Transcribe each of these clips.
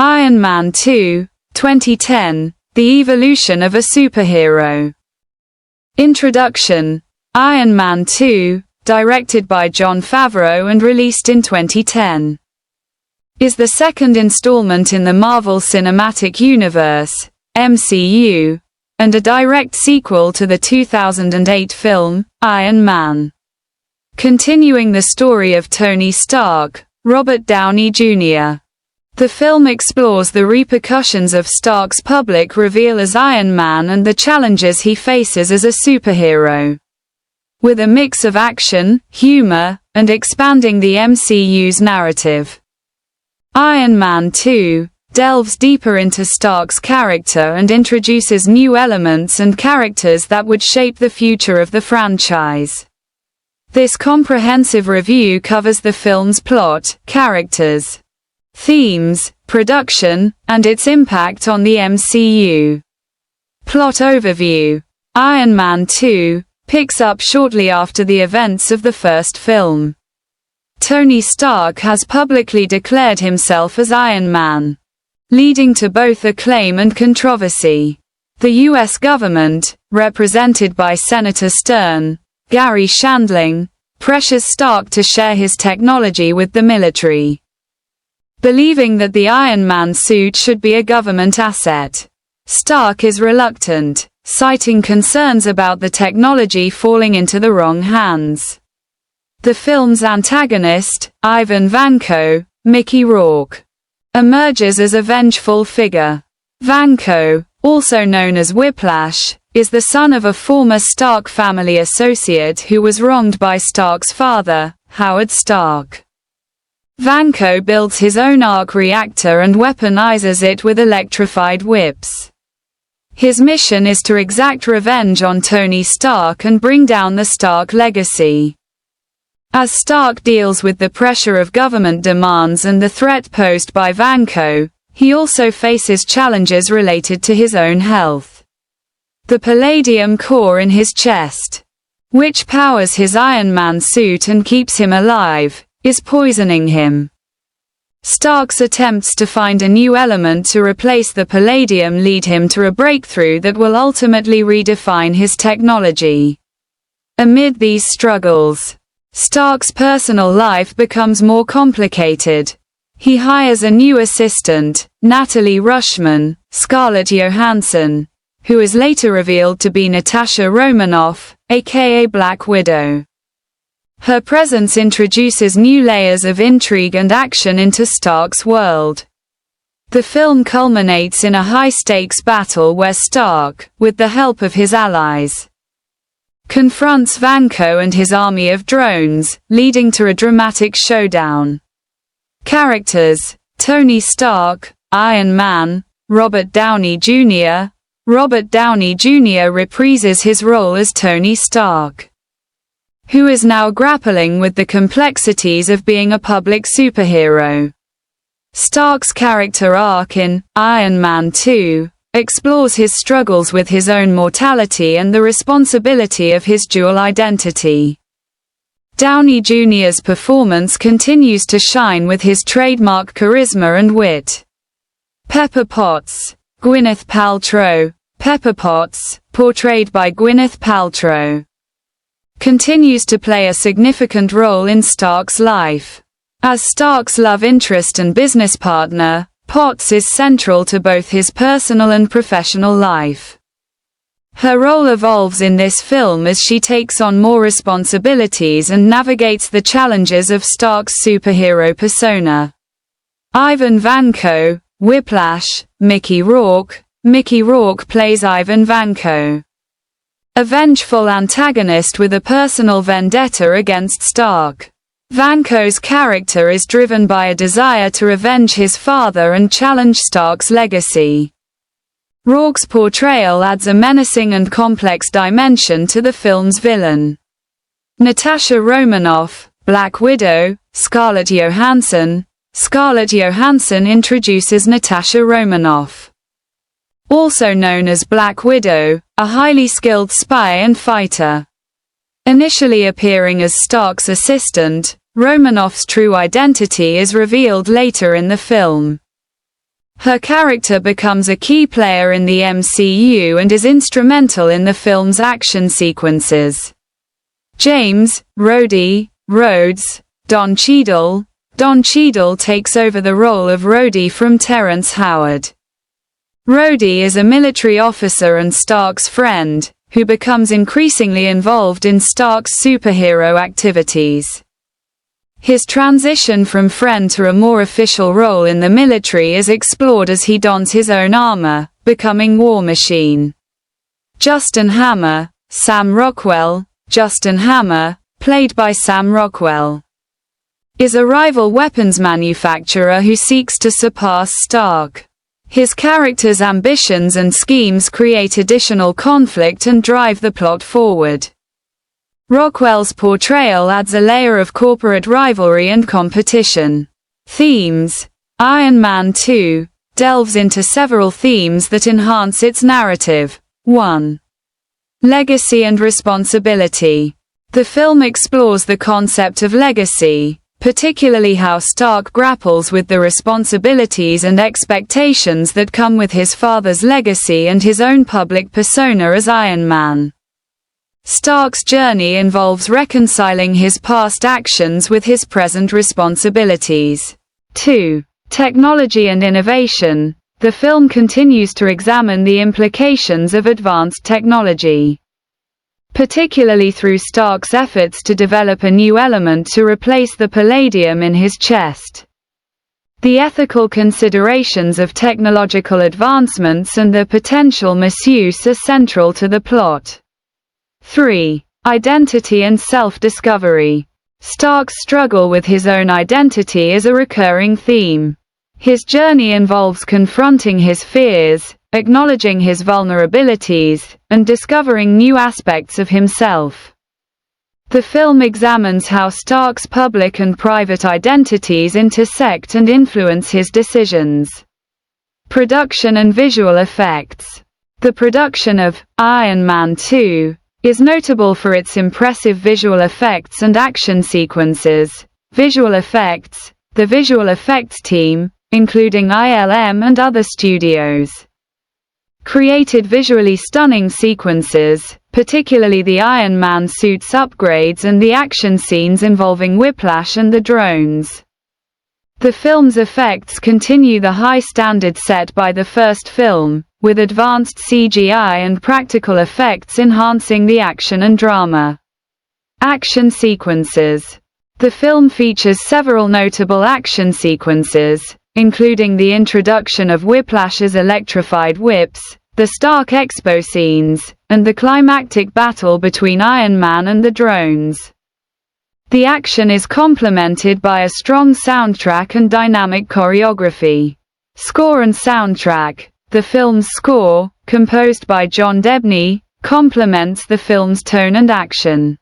Iron Man 2, 2010, The Evolution of a Superhero. Introduction. Iron Man 2, directed by Jon Favreau and released in 2010, is the second installment in the Marvel Cinematic Universe, MCU, and a direct sequel to the 2008 film, Iron Man. Continuing the story of Tony Stark, Robert Downey Jr. The film explores the repercussions of Stark's public reveal as Iron Man and the challenges he faces as a superhero. With a mix of action, humor, and expanding the MCU's narrative. Iron Man 2 delves deeper into Stark's character and introduces new elements and characters that would shape the future of the franchise. This comprehensive review covers the film's plot, characters, themes, production, and its impact on the MCU. Plot overview. Iron Man 2 picks up shortly after the events of the first film. Tony Stark has publicly declared himself as Iron Man, leading to both acclaim and controversy. The U.S. government, represented by Senator Stern, Gary Shandling, pressures Stark to share his technology with the military, believing that the Iron Man suit should be a government asset. Stark is reluctant, citing concerns about the technology falling into the wrong hands. The film's antagonist, Ivan Vanko, Mickey Rourke, emerges as a vengeful figure. Vanko, also known as Whiplash, is the son of a former Stark family associate who was wronged by Stark's father, Howard Stark. Vanko builds his own arc reactor and weaponizes it with electrified whips. His mission is to exact revenge on Tony Stark and bring down the Stark legacy. As Stark deals with the pressure of government demands and the threat posed by Vanko, he also faces challenges related to his own health. The palladium core in his chest, which powers his Iron Man suit and keeps him alive, is poisoning him. Stark's attempts to find a new element to replace the palladium lead him to a breakthrough that will ultimately redefine his technology. Amid these struggles, Stark's personal life becomes more complicated. He hires a new assistant, Natalie Rushman, Scarlett Johansson, who is later revealed to be Natasha Romanoff, aka Black Widow. Her presence introduces new layers of intrigue and action into Stark's world. The film culminates in a high-stakes battle where Stark, with the help of his allies, confronts Vanko and his army of drones, leading to a dramatic showdown. Characters: Tony Stark, Iron Man, Robert Downey Jr. Robert Downey Jr. reprises his role as Tony Stark, who is now grappling with the complexities of being a public superhero. Stark's character arc in Iron Man 2 explores his struggles with his own mortality and the responsibility of his dual identity. Downey Jr.'s performance continues to shine with his trademark charisma and wit. Pepper Potts, Gwyneth Paltrow. Pepper Potts, portrayed by Gwyneth Paltrow, continues to play a significant role in Stark's life. As Stark's love interest and business partner, Potts is central to both his personal and professional life. Her role evolves in this film as she takes on more responsibilities and navigates the challenges of Stark's superhero persona. Ivan Vanko, Whiplash, Mickey Rourke. Mickey Rourke plays Ivan Vanko, a vengeful antagonist with a personal vendetta against Stark. Vanko's character is driven by a desire to revenge his father and challenge Stark's legacy. Rourke's portrayal adds a menacing and complex dimension to the film's villain. Natasha Romanoff, Black Widow. Scarlett Johansson. Scarlett Johansson introduces Natasha Romanoff, also known as Black Widow, a highly skilled spy and fighter. Initially appearing as Stark's assistant, Romanoff's true identity is revealed later in the film. Her character becomes a key player in the MCU and is instrumental in the film's action sequences. James Rhodey Rhodes Don Cheadle. Don Cheadle takes over the role of Rhodey from Terrence Howard. Rhodey is a military officer and Stark's friend, who becomes increasingly involved in Stark's superhero activities. His transition from friend to a more official role in the military is explored as he dons his own armor, becoming War Machine. Justin Hammer, Sam Rockwell. Justin Hammer, played by Sam Rockwell, is a rival weapons manufacturer who seeks to surpass Stark. His character's ambitions and schemes create additional conflict and drive the plot forward. Rockwell's portrayal adds a layer of corporate rivalry and competition. Themes. Iron Man 2 delves into several themes that enhance its narrative. 1. Legacy and responsibility. The film explores the concept of legacy, particularly how Stark grapples with the responsibilities and expectations that come with his father's legacy and his own public persona as Iron Man. Stark's journey involves reconciling his past actions with his present responsibilities. 2. Technology and innovation. The film continues to examine the implications of advanced technology, particularly through Stark's efforts to develop a new element to replace the palladium in his chest. The ethical considerations of technological advancements and their potential misuse are central to the plot. 3. Identity and self-discovery. Stark's struggle with his own identity is a recurring theme. His journey involves confronting his fears, acknowledging his vulnerabilities, and discovering new aspects of himself. The film examines how Stark's public and private identities intersect and influence his decisions. Production and visual effects. The production of Iron Man 2 is notable for its impressive visual effects and action sequences. Visual effects. The visual effects team, including ILM and other studios, created visually stunning sequences, particularly the Iron Man suit's upgrades and the action scenes involving Whiplash and the drones. The film's effects continue the high standard set by the first film, with advanced CGI and practical effects enhancing the action and drama. Action sequences. The film features several notable action sequences, including the introduction of Whiplash's electrified whips, the Stark Expo scenes, and the climactic battle between Iron Man and the drones. The action is complemented by a strong soundtrack and dynamic choreography. Score and soundtrack. The film's score, composed by John Debney, complements the film's tone and action.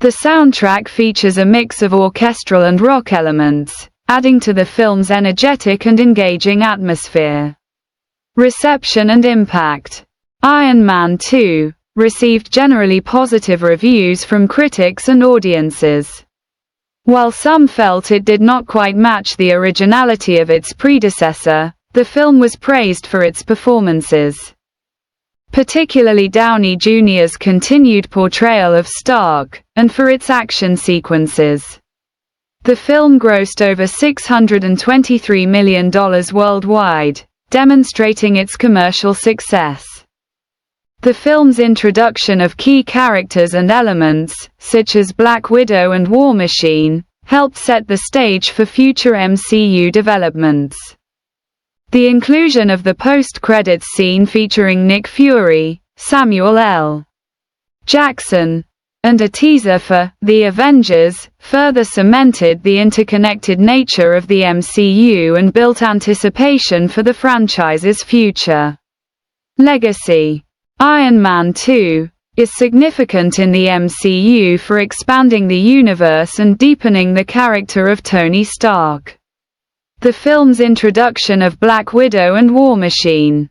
The soundtrack features a mix of orchestral and rock elements, adding to the film's energetic and engaging atmosphere. Reception and impact. Iron Man 2 received generally positive reviews from critics and audiences. While some felt it did not quite match the originality of its predecessor, the film was praised for its performances, particularly Downey Jr.'s continued portrayal of Stark, and for its action sequences. The film grossed over $623 million worldwide, demonstrating its commercial success. The film's introduction of key characters and elements, such as Black Widow and War Machine, helped set the stage for future MCU developments. The inclusion of the post-credits scene featuring Nick Fury, Samuel L. Jackson, and a teaser for The Avengers further cemented the interconnected nature of the MCU and built anticipation for the franchise's future. Legacy. Iron Man 2 is significant in the MCU for expanding the universe and deepening the character of Tony Stark. The film's introduction of Black Widow and War Machine,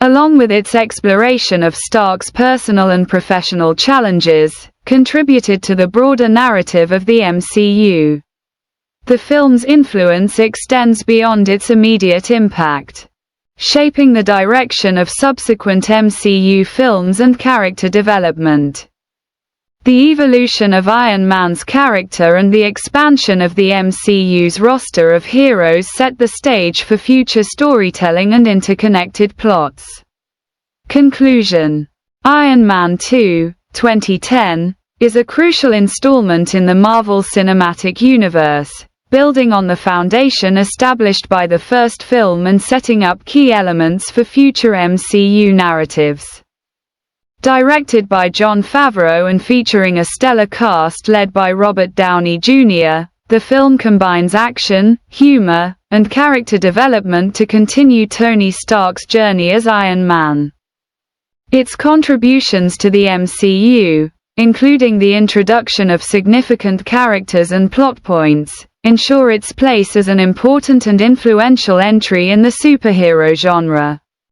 along with its exploration of Stark's personal and professional challenges, contributed to the broader narrative of the MCU. The film's influence extends beyond its immediate impact, shaping the direction of subsequent MCU films and character development. The evolution of Iron Man's character and the expansion of the MCU's roster of heroes set the stage for future storytelling and interconnected plots. Conclusion. Iron Man 2, 2010, is a crucial installment in the Marvel Cinematic Universe, building on the foundation established by the first film and setting up key elements for future MCU narratives. Directed by Jon Favreau and featuring a stellar cast led by Robert Downey Jr., the film combines action, humor, and character development to continue Tony Stark's journey as Iron Man. Its contributions to the MCU, including the introduction of significant characters and plot points, ensure its place as an important and influential entry in the superhero genre.